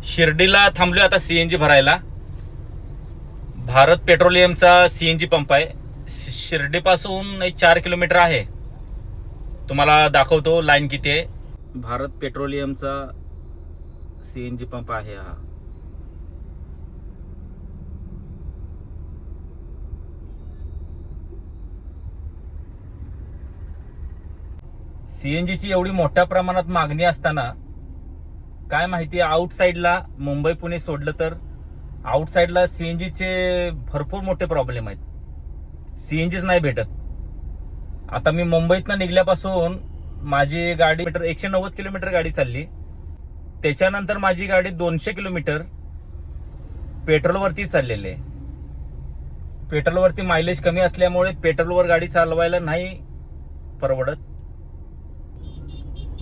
शिर्डीला थांबलोय आता सीएनजी भरायला. भारत पेट्रोलियमचा सीएनजी पंप आहे. शिर्डीपासून 4 किलोमीटर आहे. तुम्हाला दाखवतो लाईन किती आहे. भारत पेट्रोलियमचा सीएनजी पंप आहे हा. सीएनजीची एवढी मोठ्या प्रमाणात मागणी असताना काय माहिती, आउटसाइडला मुंबई पुणे सोडलं तर आउटसाइडला सीएनजीचे भरपूर मोठे प्रॉब्लेम आहेत. सीएनजीच नाही भेटत. आता मी मुंबईतनं निघल्यापासून माझी गाडी 190 किलोमीटर गाडी चालली. त्याच्यानंतर माझी गाडी 200 किलोमीटर पेट्रोलवरती चाललेली आहे. पेट्रोलवरती मायलेज कमी असल्यामुळे पेट्रोलवर गाडी चालवायला नाही परवडत.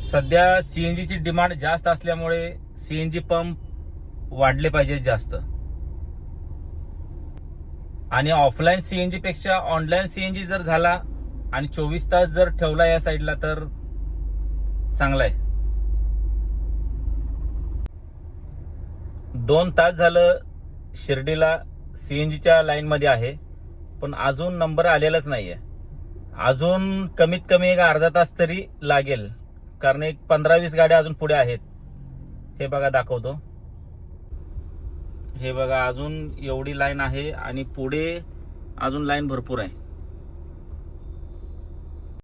सध्या सीएनजीची डिमांड जास्त असल्यामुळे सीएनजी पंप वाढले पाहिजे जास्त. आणि ऑफलाईन सीएनजी पेक्षा ऑनलाईन सीएनजी जर झाला आणि 24 तास जर ठेवला या साईडला तर चांगला आहे. 2 तास झालं शिर्डीला सीएनजीच्या लाईन मध्ये आहे, पण अजून नंबर आलेलाच नाहीये. अजून कमीत कमी एक अर्धा तास तरी लागेल, कारण एक 15-20 गाड्या अजून पुढे आहेत. हे बघा दाखवतो. हे बघा अजून एवढी लाईन आहे आणि पुढे अजून लाईन भरपूर आहे.